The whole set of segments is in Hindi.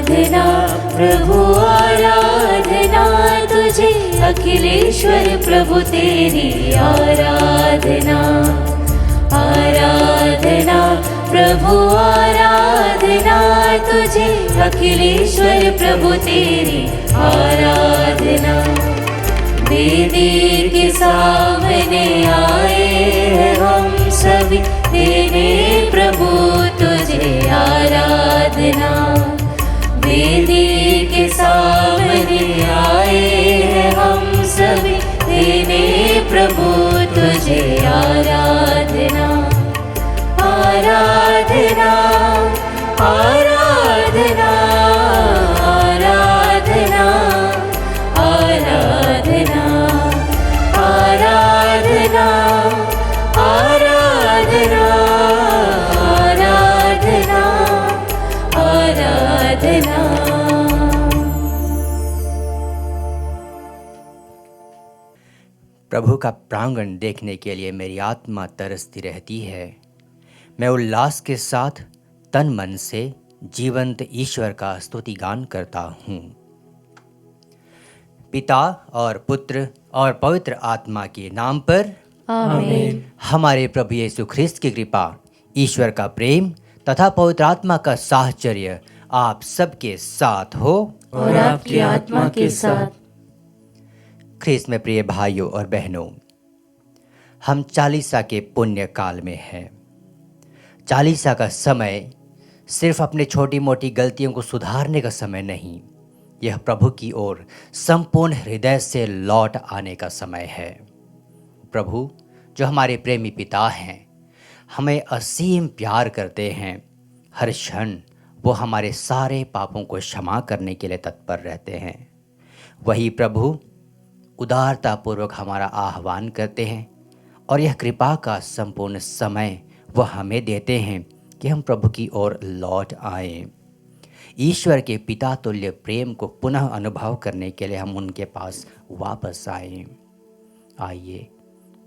आराधना प्रभु आराधना तुझे, अखिलेश्वर प्रभु तेरी आराधना। आराधना प्रभु आराधना तुझे, अखिलेश्वर प्रभु तेरी आराधना। वेदी के सामने आए हैं हम सभी, तेरे प्रभु तुझे आराधना। वेदी के सामने आए हैं हम सभी, तेरे प्रभु तुझे आराधना। आराधना आराधना आराधना आराधना आराधना आराधना आराधना आराधना। प्रभु का प्रांगण देखने के लिए मेरी आत्मा तरसती रहती है। मैं उल्लास के साथ तन मन से जीवंत ईश्वर का स्तुति गान करता हूँ। पिता और पुत्र और पवित्र आत्मा के नाम पर आमीन। हमारे प्रभु यीशु ख्रिस्त की कृपा, ईश्वर का प्रेम तथा पवित्र आत्मा का साहचर्य आप सबके साथ हो और आपकी आत्मा के साथ। ख्रिस्त में प्रिय भाइयों और बहनों, हम चालीसा के पुण्य काल में हैं। चालीसा का समय सिर्फ अपने छोटी मोटी गलतियों को सुधारने का समय नहीं, यह प्रभु की ओर संपूर्ण हृदय से लौट आने का समय है। प्रभु जो हमारे प्रेमी पिता हैं, हमें असीम प्यार करते हैं। हर क्षण वो हमारे सारे पापों को क्षमा करने के लिए तत्पर रहते हैं। वही प्रभु उदारतापूर्वक हमारा आह्वान करते हैं और यह कृपा का संपूर्ण समय वह हमें देते हैं कि हम प्रभु की ओर लौट आएं। ईश्वर के पिता तुल्य प्रेम को पुनः अनुभव करने के लिए हम उनके पास वापस आएं। आइए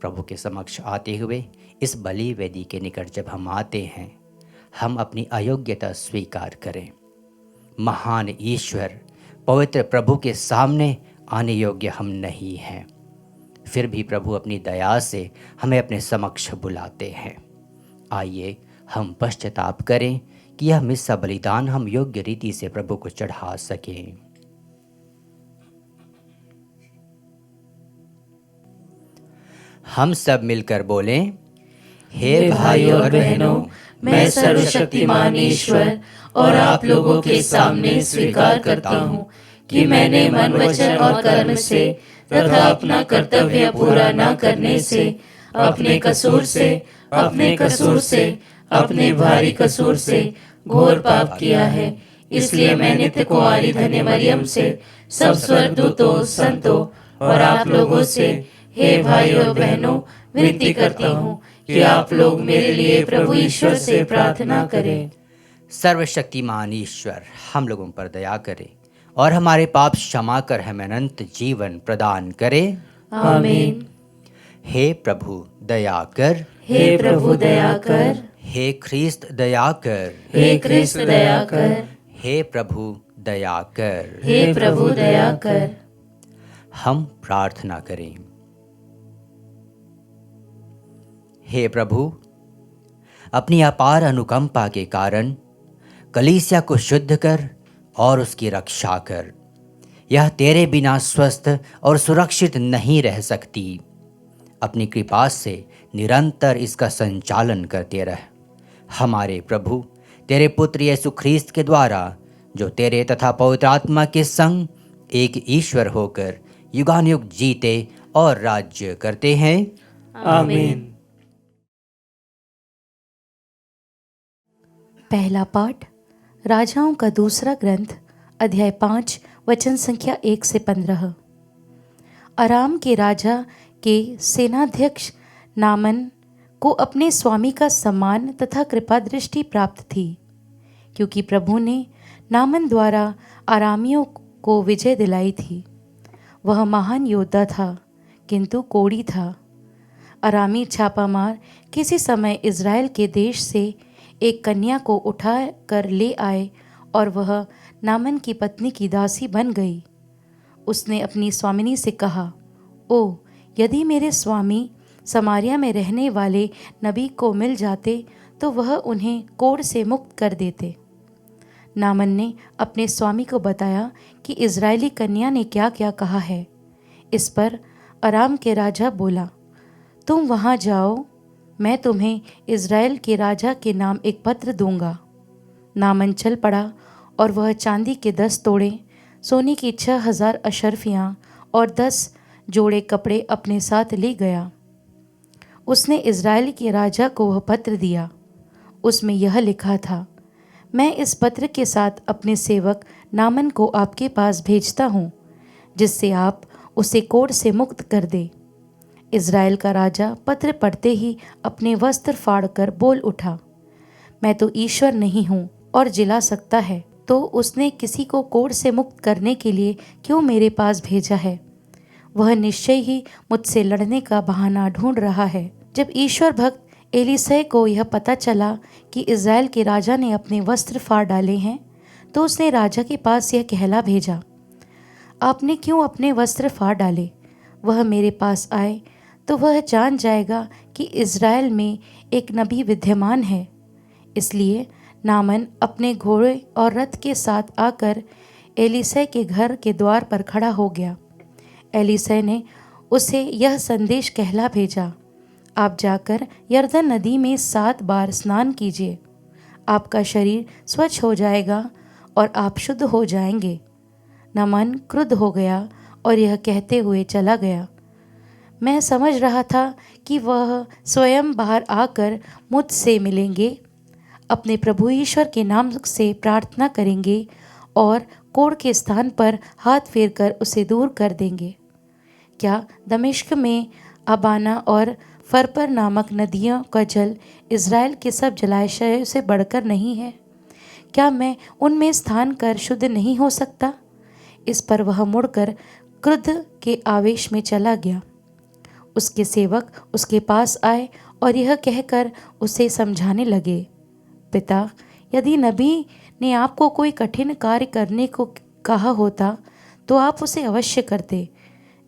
प्रभु के समक्ष आते हुए इस बलि वेदी के निकट जब हम आते हैं, हम अपनी अयोग्यता स्वीकार करें। महान ईश्वर पवित्र प्रभु के सामने आने योग्य हम नहीं हैं, फिर भी प्रभु अपनी दया से हमें अपने समक्ष बुलाते हैं। आइए हम पश्चाताप करें कि यह मिस्सा बलिदान हम योग्य रीति से प्रभु को चढ़ा सकें। हम सब मिलकर बोलें, हे भाइयों और बहनों, मैं सर्वशक्तिमान ईश्वर और आप लोगों के सामने स्वीकार करता हूँ कि मैंने मन वचन और कर्म से तथा अपना कर्तव्य पूरा न करने से, अपने कसूर से अपने भारी कसूर से घोर पाप किया है। इसलिए मैं नित्य कुंवारी धन्य मरियम से, सब स्वर्गदूतों, संतों और आप लोगों से, हे भाइयों और बहनों, विनती करता हूँ कि आप लोग मेरे लिए प्रभु ईश्वर से प्रार्थना करें। सर्वशक्तिमान ईश्वर हम लोगों पर दया करे और हमारे पाप क्षमा कर हमें अनंत जीवन प्रदान करे। आमीन। हे प्रभु दया कर, हे प्रभु दया कर, हे ख्रिस्त दया कर, हे ख्रिस्त दया कर, हे प्रभु दया कर। हे प्रभु दया कर। हम प्रार्थना करें। हे प्रभु, अपनी अपार अनुकंपा के कारण कलीसिया को शुद्ध कर और उसकी रक्षा कर। यह तेरे बिना स्वस्थ और सुरक्षित नहीं रह सकती। अपनी कृपा से निरंतर इसका संचालन करते रह। हमारे प्रभु तेरे पुत्र यीशु ख्रीस्त के द्वारा, जो तेरे तथा पवित्र आत्मा के संग एक ईश्वर होकर युगानुयुग जीते और राज्य करते हैं। आमीन। पहला पाठ राजाओं का दूसरा ग्रंथ, अध्याय 5, वचन संख्या 1 से 15। अराम के राजा के सेनाध्यक्ष नामन को अपने स्वामी का सम्मान तथा कृपा दृष्टि प्राप्त थी, क्योंकि प्रभु ने नामन द्वारा आरामियों को विजय दिलाई थी। वह महान योद्धा था, किंतु कोढ़ी था। अरामी छापामार किसी समय इज़राइल के देश से एक कन्या को उठा कर ले आए और वह नामन की पत्नी की दासी बन गई। उसने अपनी स्वामिनी से कहा, ओ, यदि मेरे स्वामी समारिया में रहने वाले नबी को मिल जाते तो वह उन्हें कोढ़ से मुक्त कर देते। नामन ने अपने स्वामी को बताया कि इज़राइली कन्या ने क्या क्या कहा है। इस पर अराम के राजा बोला, तुम वहाँ जाओ, मैं तुम्हें इज़राइल के राजा के नाम एक पत्र दूंगा। नामन चल पड़ा और वह चांदी के 10 तोड़े, सोने की 6,000 अशर्फियाँ और 10 जोड़े कपड़े अपने साथ ले गया। उसने इज़राइल के राजा को वह पत्र दिया। उसमें यह लिखा था, मैं इस पत्र के साथ अपने सेवक नामन को आपके पास भेजता हूँ, जिससे आप उसे कोढ़ से मुक्त कर दे। इज़राइल का राजा पत्र पढ़ते ही अपने वस्त्र फाड़कर बोल उठा, मैं तो ईश्वर नहीं हूँ और जिला सकता है, तो उसने किसी को कोढ़ से मुक्त करने के लिए क्यों मेरे पास भेजा है? वह निश्चय ही मुझसे लड़ने का बहाना ढूंढ रहा है। जब ईश्वर भक्त एलीसै को यह पता चला कि इज़राइल के राजा ने अपने वस्त्र फाड़ डाले हैं, तो उसने राजा के पास यह कहला भेजा, आपने क्यों अपने वस्त्र फाड़ डाले? वह मेरे पास आए तो वह जान जाएगा कि इज़राइल में एक नबी विद्यमान है। इसलिए नामन अपने घोड़े और रथ के साथ आकर एलीसै के घर के द्वार पर खड़ा हो गया। एलीसै ने उसे यह संदेश कहला भेजा, आप जाकर यरदन नदी में 7 बार स्नान कीजिए, आपका शरीर स्वच्छ हो जाएगा और आप शुद्ध हो जाएंगे। नामन क्रुद्ध हो गया और यह कहते हुए चला गया। मैं समझ रहा था कि वह स्वयं बाहर आकर मुझसे मिलेंगे, अपने प्रभु ईश्वर के नाम से प्रार्थना करेंगे और कोढ़ के स्थान पर हाथ फेरकर उसे दूर कर देंगे। क्या दमिश्क में अबाना और फरपर नामक नदियों का जल इज़राइल के सब जलाशयों से बढ़कर नहीं है? क्या मैं उनमें स्नान कर शुद्ध नहीं हो सकता? इस पर वह मुड़कर क्रुद्ध के आवेश में चला गया। उसके सेवक उसके पास आए और यह कहकर उसे समझाने लगे, पिता, यदि नबी ने आपको कोई कठिन कार्य करने को कहा होता तो आप उसे अवश्य करते।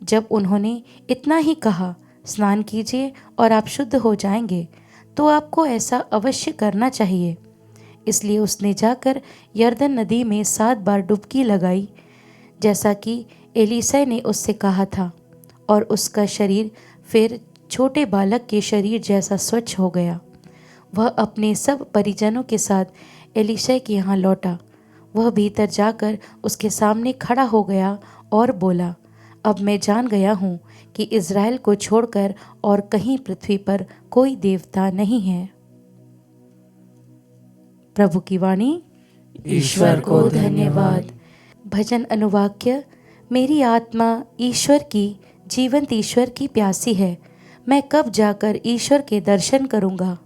जब उन्होंने इतना ही कहा, स्नान कीजिए और आप शुद्ध हो जाएंगे, तो आपको ऐसा अवश्य करना चाहिए। इसलिए उसने जाकर यरदन नदी में 7 बार डुबकी लगाई, जैसा कि एलीसै ने उससे कहा था, और उसका शरीर फिर छोटे बालक के शरीर जैसा स्वच्छ हो गया। वह अपने सब परिजनों के साथ एलीसै के यहाँ लौटा। वह भीतर जाकर उसके सामने खड़ा हो गया और बोला, अब मैं जान गया हूँ कि इज़राइल को छोड़कर और कहीं पृथ्वी पर कोई देवता नहीं है। प्रभु की वाणी। ईश्वर को धन्यवाद। भजन अनुवाक्य। मेरी आत्मा ईश्वर की, जीवंत ईश्वर की प्यासी है, मैं कब जाकर ईश्वर के दर्शन करूँगा।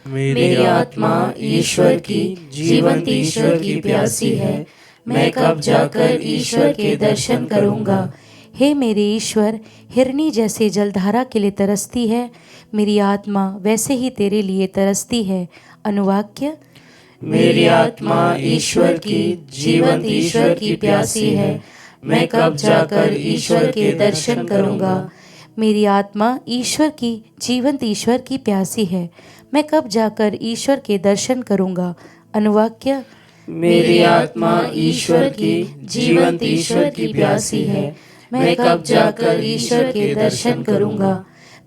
मेरी आत्मा ईश्वर की, जीवंत ईश्वर की प्यासी है, मैं कब जाकर ईश्वर के दर्शन करूँगा। हे मेरे ईश्वर, हिरनी जैसे जलधारा के लिए तरसती है, मेरी आत्मा वैसे ही तेरे लिए तरसती है। अनुवाक्य। मेरी आत्मा ईश्वर की, जीवंत ईश्वर की प्यासी है, मैं कब जाकर ईश्वर के दर्शन करूँगा। मेरी आत्मा ईश्वर की, जीवंत ईश्वर की प्यासी है, मैं कब जाकर ईश्वर के दर्शन करूँगा। अनुवाक्य। मेरी आत्मा ईश्वर की, जीवंत ईश्वर की प्यासी है, मैं कब जाकर ईश्वर के दर्शन करूँगा।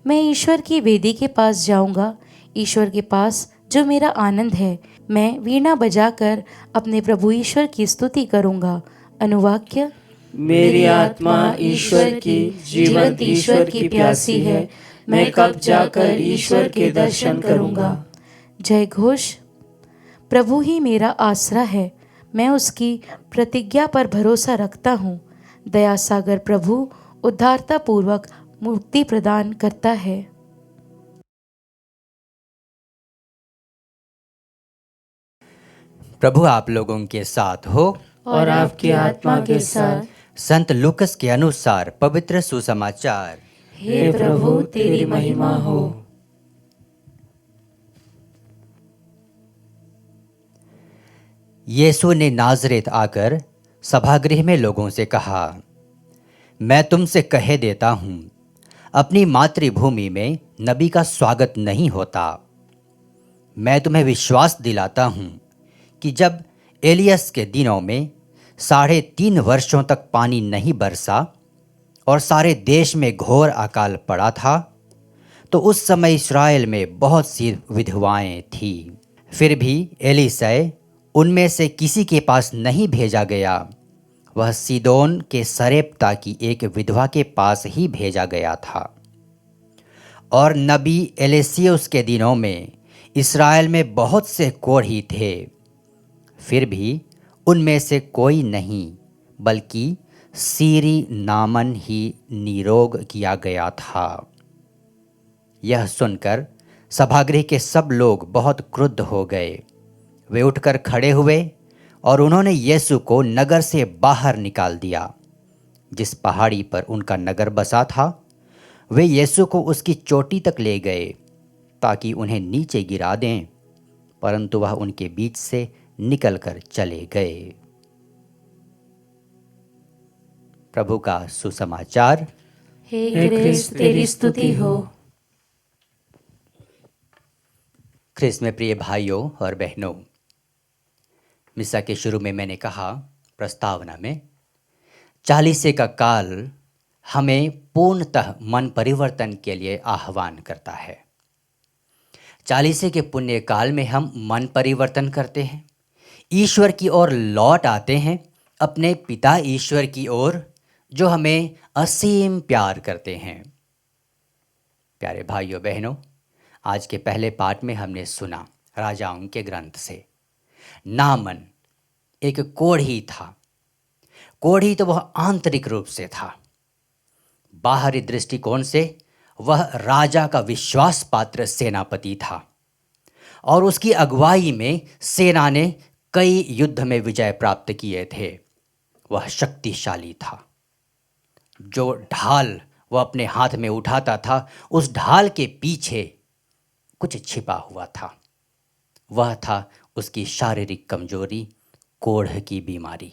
मैं ईश्वर की वेदी के पास जाऊँगा, ईश्वर के पास जो मेरा आनंद है। मैं वीणा बजाकर अपने प्रभु ईश्वर की स्तुति करूँगा। अनुवाक्य। मेरी आत्मा ईश्वर की, जीवंत ईश्वर की प्यासी है, मैं कब जाकर ईश्वर के दर्शन करूँगा। जय घोष। प्रभु ही मेरा आसरा है, मैं उसकी प्रतिज्ञा पर भरोसा रखता हूँ। दया सागर प्रभु उद्धारता पूर्वक मुक्ति प्रदान करता है। प्रभु आप लोगों के साथ हो और आपकी आत्मा के साथ। संत लूकस के अनुसार पवित्र सुसमाचार। हे प्रभु तेरी महिमा हो। यीशु ने नाज़रेत आकर सभागृह में लोगों से कहा, मैं तुमसे कह देता हूँ, अपनी मातृभूमि में नबी का स्वागत नहीं होता। मैं तुम्हें विश्वास दिलाता हूँ कि जब एलियस के दिनों में 3.5 वर्षों तक पानी नहीं बरसा और सारे देश में घोर अकाल पड़ा था, तो उस समय इस्राएल में बहुत सी विधवाएं थीं। फिर भी एलीशा उनमें से किसी के पास नहीं भेजा गया, वह सीदोन के सरेप्ता की एक विधवा के पास ही भेजा गया था। और नबी एलीशिया के दिनों में इस्राएल में बहुत से कोढ़ी थे, फिर भी उनमें से कोई नहीं, बल्कि सीरी नामन ही निरोग किया गया था। यह सुनकर सभागृह के सब लोग बहुत क्रुद्ध हो गए। वे उठकर खड़े हुए और उन्होंने यीशु को नगर से बाहर निकाल दिया। जिस पहाड़ी पर उनका नगर बसा था, वे यीशु को उसकी चोटी तक ले गए ताकि उन्हें नीचे गिरा दें, परंतु वह उनके बीच से निकलकर चले गए। प्रभु का सुसमाचार। हे क्रिस्त तेरी स्तुति हो। ख्रिस्त में प्रिय भाइयों और बहनों, मिसा के शुरू में मैंने कहा प्रस्तावना में, चालीसे का काल हमें पूर्णतः मन परिवर्तन के लिए आह्वान करता है। चालीसे के पुण्य काल में हम मन परिवर्तन करते हैं, ईश्वर की ओर लौट आते हैं, अपने पिता ईश्वर की ओर जो हमें असीम प्यार करते हैं। प्यारे भाइयों बहनों, आज के पहले पाठ में हमने सुना राजाओं के ग्रंथ से, नामन एक कोढ़ी था। कोढ़ी तो वह आंतरिक रूप से था, बाहरी दृष्टिकोण से वह राजा का विश्वास पात्र सेनापति था और उसकी अगुवाई में सेना ने कई युद्ध में विजय प्राप्त किए थे। वह शक्तिशाली था। जो ढाल वह अपने हाथ में उठाता था, उस ढाल के पीछे कुछ छिपा हुआ था। वह था उसकी शारीरिक कमजोरी, कोढ़ की बीमारी।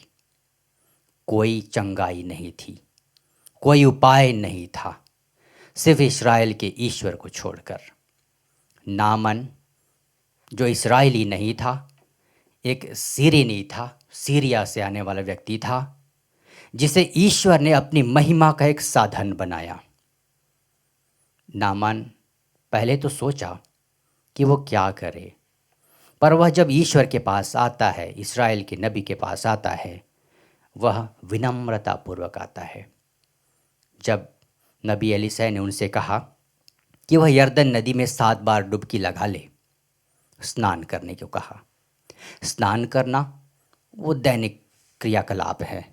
कोई चंगाई नहीं थी, कोई उपाय नहीं था, सिर्फ इस्राएल के ईश्वर को छोड़कर। नामन जो इस्राएली नहीं था, एक सीरियनी था, सीरिया से आने वाला व्यक्ति था, जिसे ईश्वर ने अपनी महिमा का एक साधन बनाया। नामन पहले तो सोचा कि वो क्या करे, पर वह जब ईश्वर के पास आता है, इस्राएल के नबी के पास आता है, वह विनम्रतापूर्वक आता है। जब नबी एलीशा ने उनसे कहा कि वह यरदन नदी में 7 बार डुबकी लगा ले, स्नान करने को कहा। स्नान करना वो दैनिक क्रियाकलाप है,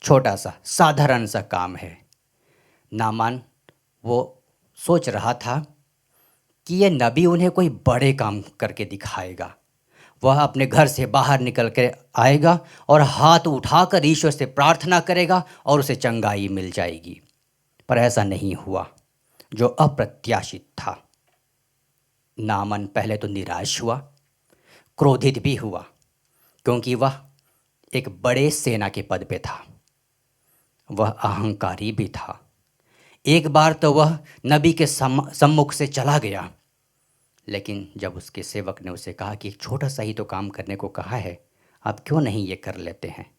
छोटा सा साधारण सा काम है। नामान वो सोच रहा था कि यह नबी उन्हें कोई बड़े काम करके दिखाएगा। वह अपने घर से बाहर निकल कर आएगा और हाथ उठाकर ईश्वर से प्रार्थना करेगा और उसे चंगाई मिल जाएगी। पर ऐसा नहीं हुआ, जो अप्रत्याशित था। नामन पहले तो निराश हुआ, क्रोधित भी हुआ, क्योंकि वह एक बड़े सेना के पद पे था। वह अहंकारी भी था। एक बार तो वह नबी के सम्मुख से चला गया, लेकिन जब उसके सेवक ने उसे कहा कि एक छोटा सा ही तो काम करने को कहा है, आप क्यों नहीं ये कर लेते हैं,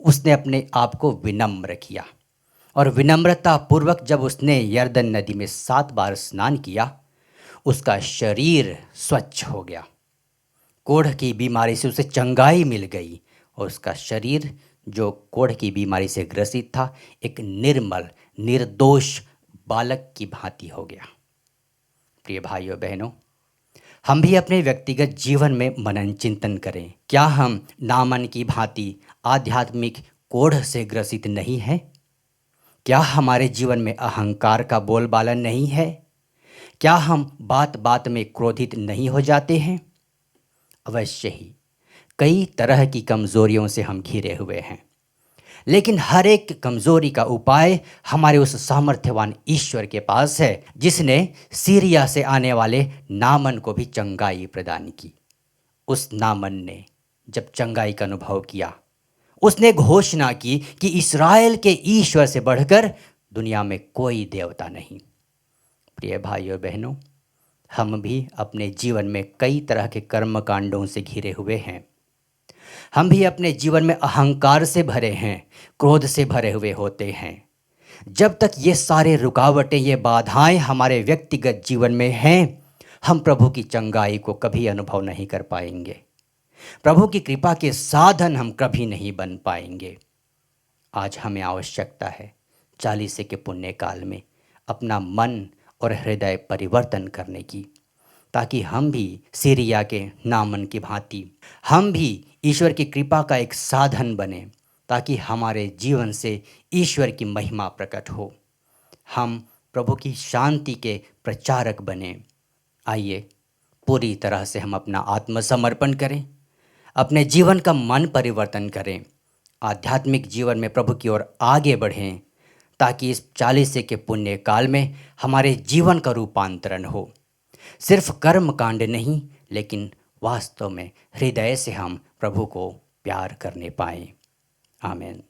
उसने अपने आप को विनम्र किया। और विनम्रता पूर्वक जब उसने यरदन नदी में 7 बार स्नान किया, उसका शरीर स्वच्छ हो गया। कोढ़ की बीमारी से उसे चंगाई मिल गई और उसका शरीर जो कोढ़ की बीमारी से ग्रसित था, एक निर्मल निर्दोष बालक की भांति हो गया। प्रिय भाइयों बहनों, हम भी अपने व्यक्तिगत जीवन में मनन चिंतन करें। क्या हम नामन की भांति आध्यात्मिक कोढ़ से ग्रसित नहीं हैं? क्या हमारे जीवन में अहंकार का बोलबाला नहीं है? क्या हम बात बात में क्रोधित नहीं हो जाते हैं? अवश्य ही कई तरह की कमजोरियों से हम घिरे हुए हैं, लेकिन हर एक कमजोरी का उपाय हमारे उस सामर्थ्यवान ईश्वर के पास है, जिसने सीरिया से आने वाले नामन को भी चंगाई प्रदान की। उस नामन ने जब चंगाई का अनुभव किया, उसने घोषणा की कि इस्राएल के ईश्वर से बढ़कर दुनिया में कोई देवता नहीं। प्रिय भाई और बहनों, हम भी अपने जीवन में कई तरह के कर्म कांडों से घिरे हुए हैं। हम भी अपने जीवन में अहंकार से भरे हैं, क्रोध से भरे हुए होते हैं। जब तक ये सारे रुकावटें, ये बाधाएं हमारे व्यक्तिगत जीवन में हैं, हम प्रभु की चंगाई को कभी अनुभव नहीं कर पाएंगे। प्रभु की कृपा के साधन हम कभी नहीं बन पाएंगे। आज हमें आवश्यकता है 40 के पुण्य काल में अपना मन और हृदय परिवर्तन करने की, ताकि हम भी सीरिया के नामन की भांति हम भी ईश्वर की कृपा का एक साधन बने, ताकि हमारे जीवन से ईश्वर की महिमा प्रकट हो, हम प्रभु की शांति के प्रचारक बने। आइए पूरी तरह से हम अपना आत्मसमर्पण करें, अपने जीवन का मन परिवर्तन करें, आध्यात्मिक जीवन में प्रभु की ओर आगे बढ़ें, ताकि इस 40 के पुण्य काल में हमारे जीवन का रूपांतरण हो। सिर्फ कर्म कांड नहीं, लेकिन वास्तव में हृदय से हम प्रभु को प्यार करने पाएं। आमीन।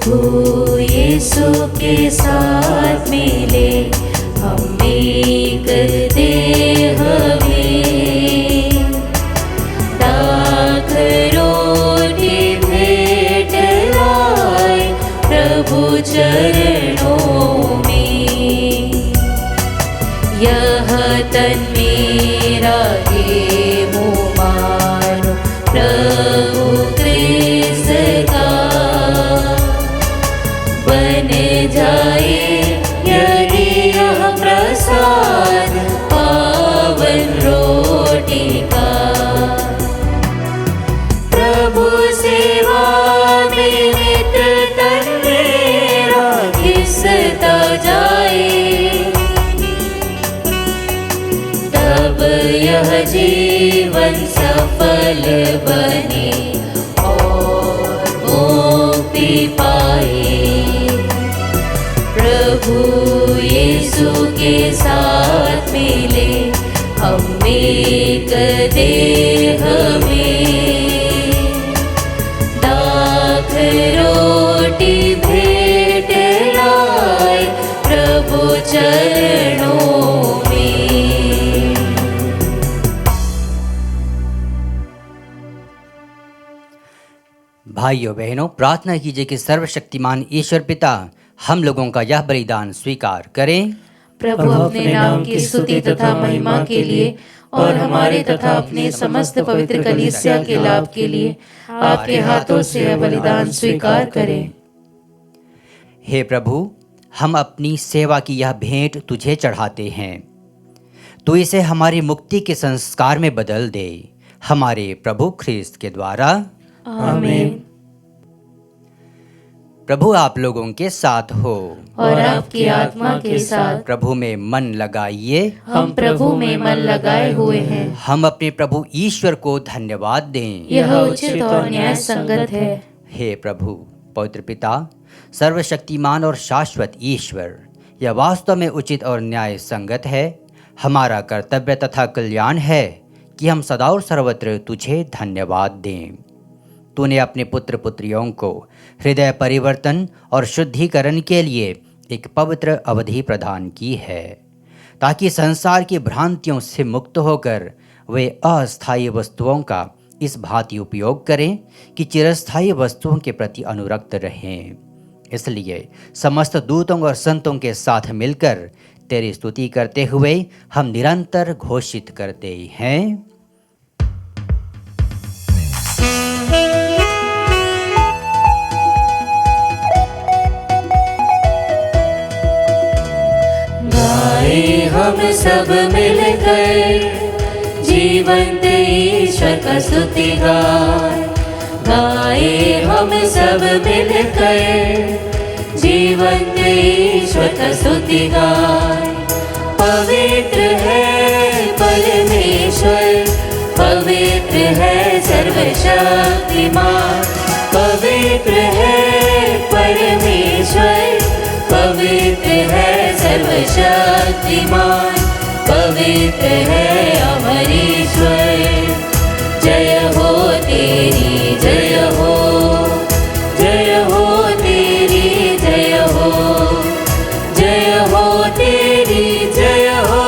प्रभु यीशु के साथ मिले हम एक देह में, दाख रोटी भेंट लाए प्रभु चरणों में। यह तन मेरा ये मुँह मानो प्रभु क्रिस्त का, बन जाए यदि यह प्रसाद पावन रोटी का। प्रभु सेवा में नित तन मेरा घिसता जाए, तब यह जीवन सफल बने और मुक्ति पाए। प्रभु यीशु के साथ मिले हम एक देह में, दाख रोटी भेंट लाए प्रभु चरणों में। भाइयों बहनों, प्रार्थना कीजिए कि सर्वशक्तिमान ईश्वर पिता हम लोगों का यह बलिदान स्वीकार करें। प्रभु अपने नाम की स्तुति तथा महिमा के लिए और हमारे तथा अपने समस्त पवित्र कलीसिया के लाभ के लिए आपके हाथों से यह बलिदान स्वीकार करें। हे प्रभु, हम अपनी सेवा की यह भेंट तुझे चढ़ाते हैं। तू इसे हमारी मुक्ति के संस्कार में बदल दे, हमारे प्रभु ख्रिस्त के द्वारा। आमीन। प्रभु आप लोगों के साथ हो और आपकी आत्मा के साथ। प्रभु में मन लगाइए। हम प्रभु में मन लगाए हुए हैं। हम अपने प्रभु ईश्वर को धन्यवाद दें। यह उचित और न्याय संगत है। हे प्रभु पवित्र पिता, सर्वशक्तिमान और शाश्वत ईश्वर, यह वास्तव में उचित और न्याय संगत है। हमारा कर्तव्य तथा कल्याण है कि हम सदा और सर्वत्र तुझे धन्यवाद दें। तूने अपने पुत्र पुत्रियों को हृदय परिवर्तन और शुद्धिकरण के लिए एक पवित्र अवधि प्रदान की है, ताकि संसार की भ्रांतियों से मुक्त होकर वे अस्थायी वस्तुओं का इस भांति उपयोग करें कि चिरस्थायी वस्तुओं के प्रति अनुरक्त रहें। इसलिए समस्त दूतों और संतों के साथ मिलकर तेरी स्तुति करते हुए हम निरंतर घोषित करते हैं। गाए हम सब मिलकर जीवंत ईश्वर का स्तुति गाए। गाए हम सब मिलकर जीवंत ईश्वर का स्तुति गाए। पवित्र है परमेश्वर, पवित्र है सर्वशक्तिमान, पवित्र है परमेश्वर, पवित्र है सर्वशक्तिमान, पवित्र है अमर ईश्वर। जय हो तेरी जय हो, जय हो तेरी जय हो, जय हो तेरी जय हो।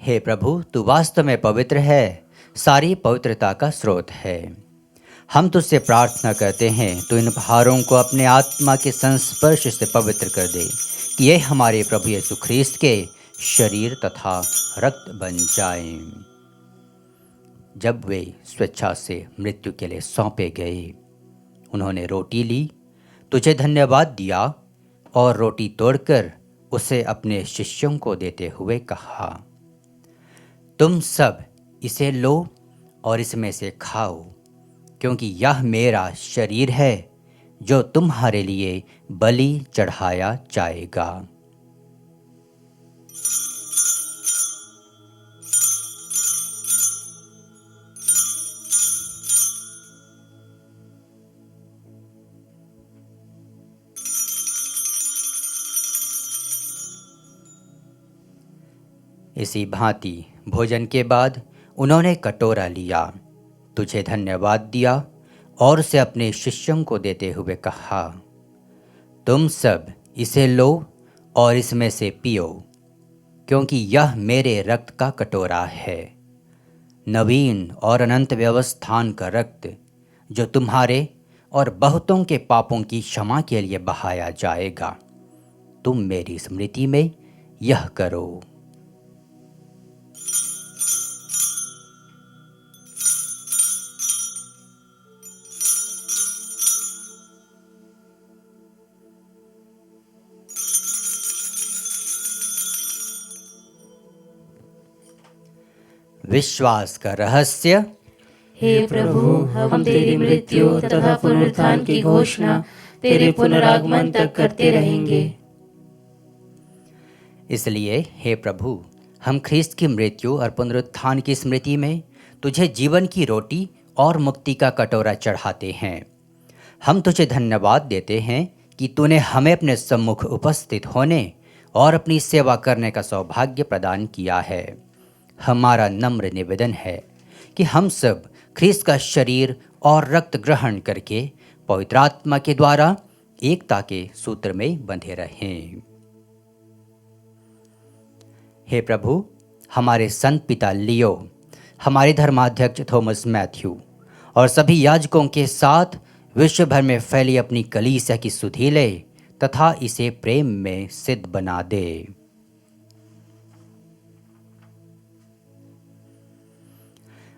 हे प्रभु, तू वास्तव में पवित्र है, सारी पवित्रता का स्रोत है। हम तुझसे प्रार्थना करते हैं तू इन उपहारों को अपने आत्मा के संस्पर्श से पवित्र कर दे कि ये हमारे प्रभु यीशु ख्रीस्त के शरीर तथा रक्त बन जाएं। जब वे स्वेच्छा से मृत्यु के लिए सौंपे गए, उन्होंने रोटी ली, तुझे धन्यवाद दिया और रोटी तोड़कर उसे अपने शिष्यों को देते हुए कहा, तुम सब इसे लो और इसमें से खाओ, क्योंकि यह मेरा शरीर है जो तुम्हारे लिए बलि चढ़ाया जाएगा। इसी भांति भोजन के बाद उन्होंने कटोरा लिया, तुझे धन्यवाद दिया और उसे अपने शिष्यों को देते हुए कहा, तुम सब इसे लो और इसमें से पियो, क्योंकि यह मेरे रक्त का कटोरा है, नवीन और अनंत व्यवस्थान का रक्त, जो तुम्हारे और बहुतों के पापों की क्षमा के लिए बहाया जाएगा। तुम मेरी स्मृति में यह करो। विश्वास का रहस्य। हे प्रभु, हम तेरी मृत्यु तथा पुनरुत्थान की घोषणा तेरे पुनरागमन तक करते रहेंगे। इसलिए हे प्रभु, हम ख्रीस्त की मृत्यु और पुनरुत्थान की स्मृति में तुझे जीवन की रोटी और मुक्ति का कटोरा चढ़ाते हैं। हम तुझे धन्यवाद देते हैं कि तूने हमें अपने सम्मुख उपस्थित होने और अपनी सेवा करने का सौभाग्य प्रदान किया है। हमारा नम्र निवेदन है कि हम सब ख्रीस्त का शरीर और रक्त ग्रहण करके पवित्र आत्मा के द्वारा एकता के सूत्र में बंधे रहें। हे प्रभु, हमारे संत पिता लियो, हमारे धर्माध्यक्ष थॉमस मैथ्यू और सभी याजकों के साथ विश्व भर में फैली अपनी कलीसिया की सुधि ले तथा इसे प्रेम में सिद्ध बना दे।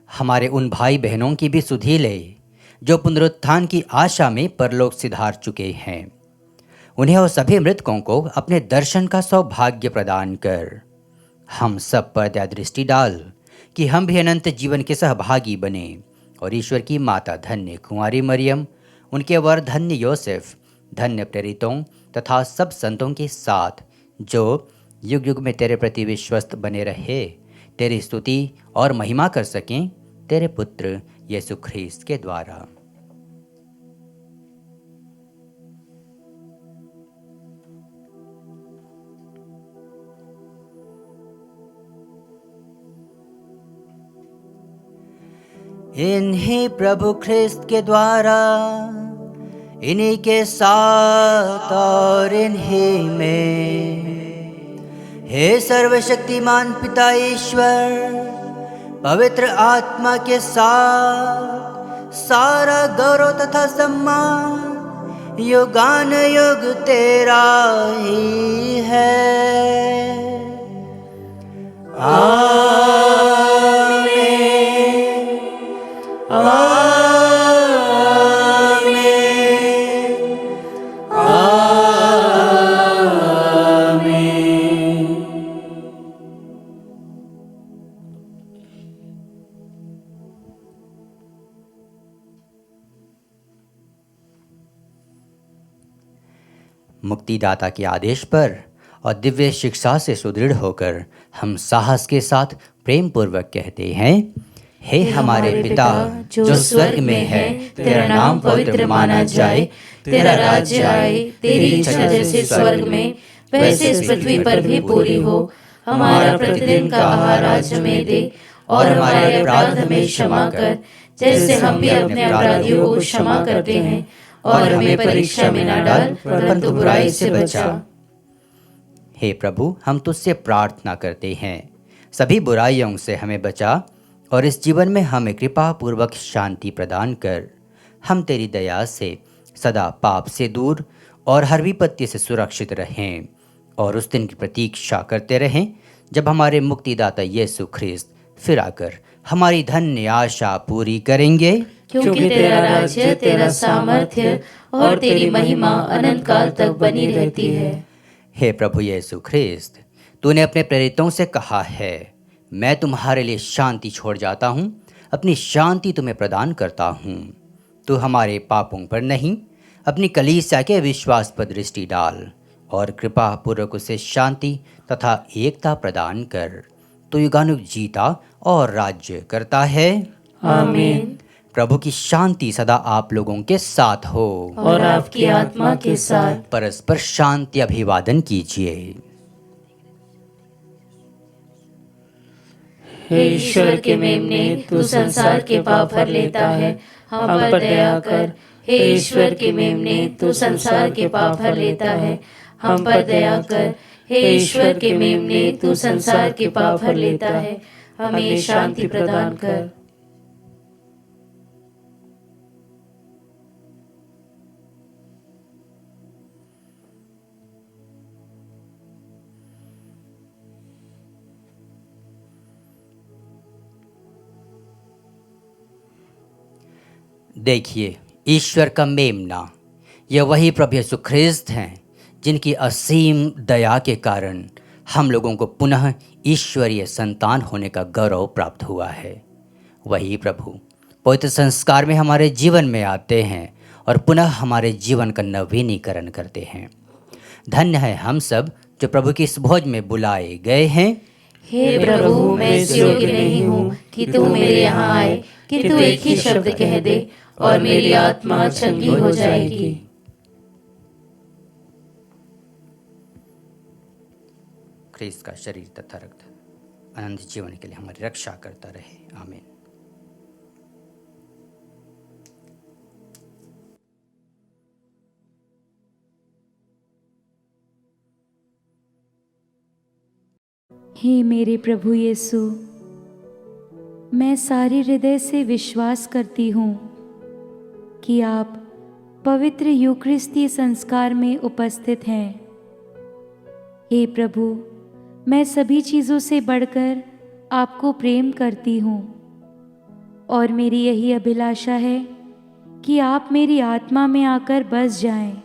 हमारे उन भाई बहनों की भी सुधि ले जो पुनरुत्थान की आशा में परलोक सिधार चुके हैं। उन्हें और सभी मृतकों को अपने दर्शन का सौभाग्य प्रदान कर। हम सब पर दया दृष्टि डाल कि हम भी अनंत जीवन के सहभागी बने और ईश्वर की माता धन्य कुंवारी मरियम, उनके वर धन्य योसेफ, धन्य प्रेरितों तथा सब संतों के साथ जो युग युग में तेरे प्रति विश्वस्त बने रहे, तेरी स्तुति और महिमा कर सकें तेरे पुत्र यीशु ख्रीस्त के द्वारा। इन्हीं प्रभु ख्रीस्त के द्वारा, इन्हीं के साथ और इन्हीं में, हे सर्वशक्तिमान पिता ईश्वर, पवित्र आत्मा के साथ सारा गौरव तथा सम्मान युगान युग तेरा ही है। आमीन। मुक्तिदाता के आदेश पर और दिव्य शिक्षा से सुदृढ़ होकर हम साहस के साथ प्रेम पूर्वक कहते हैं, हे हमारे पिता जो स्वर्ग में है, तेरा नाम पवित्र माना जाए, तेरा राज्य आए, तेरी इच्छा जैसे स्वर्ग में वैसे इस पृथ्वी पर भी पूरी हो। हमारा प्रतिदिन का आहार आज हमें दे और हमारे अपराध हमें क्षमा कर, जैसे हम भी अपने अपराधियों को क्षमा करते हैं, और हमें परीक्षा में न डाल परंतु बुराई से बचा। हे प्रभु, हम तुझसे प्रार्थना करते हैं, सभी बुराइयों से हमें बचा और इस जीवन में हमें कृपा पूर्वक शांति प्रदान कर। हम तेरी दया से सदा पाप से दूर और हर विपत्ति से सुरक्षित रहें और उस दिन की प्रतीक्षा करते रहें जब हमारे मुक्तिदाता यीशु ख्रिस्त फिर आकर हमारी धन्य आशा पूरी करेंगे। क्योंकि तेरा राज्य, तेरा सामर्थ्य और तेरी महिमा अनंत काल तक बनी रहती है। हे प्रभु यीशु ख्रिस्त, तूने अपने प्रेरितों से कहा है, मैं तुम्हारे लिए शांति छोड़ जाता हूँ, अपनी शांति तुम्हें प्रदान करता हूँ। तू हमारे पापों पर नहीं, अपनी कलीसिया के विश्वास पर दृष्टि डाल और कृपा पूर्वक उसे शांति तथा एकता प्रदान कर। तू युगानुग जीता और राज्य करता है। आमीन। प्रभु की शांति सदा आप लोगों के साथ हो और आपकी आत्मा के साथ। परस्पर शांति अभिवादन कीजिए। हे ईश्वर के मेमने, तू संसार के पाप भर लेता है, हम पर दया कर। हे ईश्वर के मेमने, तू संसार के पाप भर लेता है, हम पर दया कर। हे ईश्वर के मेमने, तू संसार के पाप भर लेता है, हमें शांति प्रदान कर। देखिए, ईश्वर का मेमना, यह वही प्रभु यीशु ख्रिस्त हैं जिनकी असीम दया के कारण हम लोगों को पुनः ईश्वरीय संतान होने का गौरव प्राप्त हुआ है। वही प्रभु पवित्र संस्कार में हमारे जीवन में आते हैं और पुनः हमारे जीवन का नवीनीकरण करते हैं। धन्य है हम सब जो प्रभु की इस भोज में बुलाए गए हैं। हे प्रभु, मैं इस योग्य नहीं हूँ कि तू मेरे यहाँ आए, कि तू एक ही शब्द कह दे और मेरी आत्मा चंगी हो जाएगी। ख्रिस्त का शरीर तथा रक्त अनंत जीवन के लिए हमारी रक्षा करता रहे। आमीन। हे मेरे प्रभु यीशु, मैं सारे हृदय से विश्वास करती हूँ कि आप पवित्र यूकरिस्ती संस्कार में उपस्थित हैं। हे प्रभु, मैं सभी चीज़ों से बढ़कर आपको प्रेम करती हूँ और मेरी यही अभिलाषा है कि आप मेरी आत्मा में आकर बस जाएं,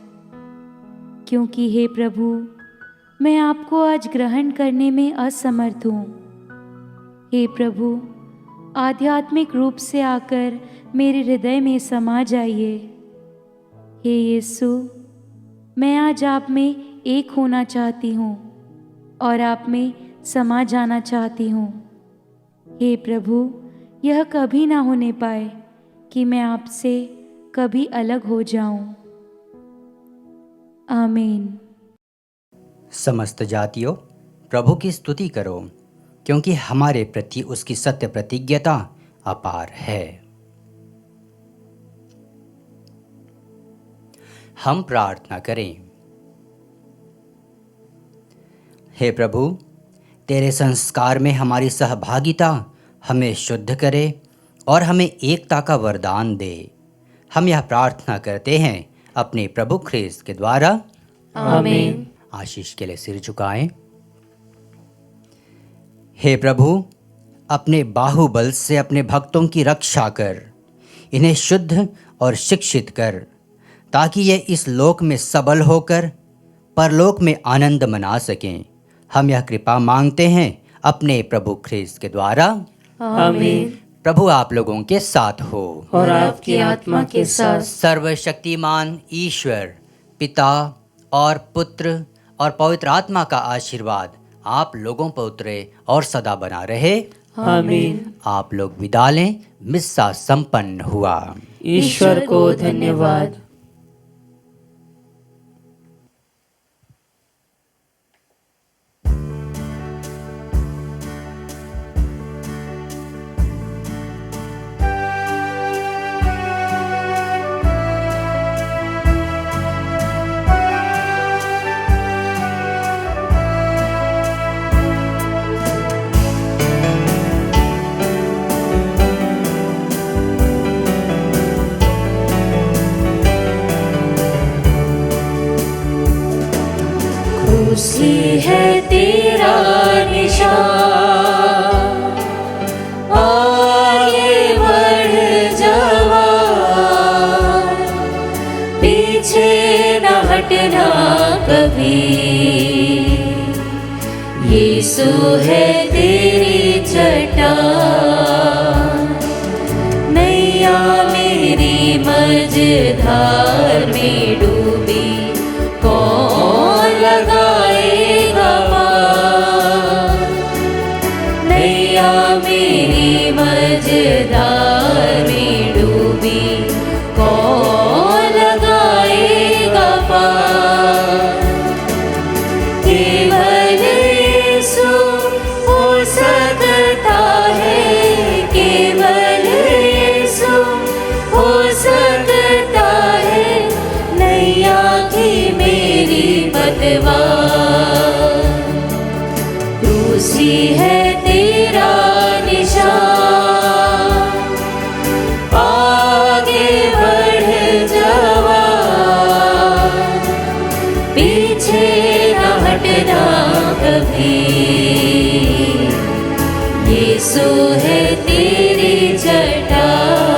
क्योंकि हे प्रभु, मैं आपको आज ग्रहण करने में असमर्थ हूँ। हे प्रभु, आध्यात्मिक रूप से आकर मेरे हृदय में समा जाइए। हे यीशु, मैं आज आप में एक होना चाहती हूँ और आप में समा जाना चाहती हूँ। हे प्रभु, यह कभी ना होने पाए कि मैं आपसे कभी अलग हो जाऊं। आमीन। समस्त जातियों, प्रभु की स्तुति करो, क्योंकि हमारे प्रति उसकी सत्य प्रतिज्ञता अपार है। हम प्रार्थना करें। हे प्रभु, तेरे संस्कार में हमारी सहभागिता हमें शुद्ध करे और हमें एकता का वरदान दे। हम यह प्रार्थना करते हैं अपने प्रभु ख्रिस्त के द्वारा। आमीन। आशीष के लिए सिर झुकाएं। हे प्रभु, अपने बाहुबल से अपने भक्तों की रक्षा कर, इन्हें शुद्ध और शिक्षित कर, ताकि ये इस लोक में सबल होकर परलोक में आनंद मना सकें। हम यह कृपा मांगते हैं अपने प्रभु ख्रिस्त के द्वारा। आमीन। प्रभु आप लोगों के साथ हो और आपकी आत्मा के साथ। सर्वशक्तिमान ईश्वर पिता और पुत्र और पवित्र आत्मा का आशीर्वाद आप लोगों पर उतरे और सदा बना रहे। आमीन। आप लोग विदा लें। मिस्सा संपन्न हुआ। ईश्वर को धन्यवाद। खुशी है तेरा निशान, आगे बढ़ जवान, पीछे न हटना कभी। यीशु है तेरी चट्टान, नैया मेरी मझधार में डूबी, कौन लगाएगा पार। नैया मेरी मझधार में डूबी, कौन लगाएगा पार। केवल यीशु हो सकता है, केवल यीशु हो सकता है, नैया की मेरी पतवार। क्रूसी है तेरा निशान, आगे बढ़ जवान, पीछे न हटना कभी। यीशु है तेरी चट्टान।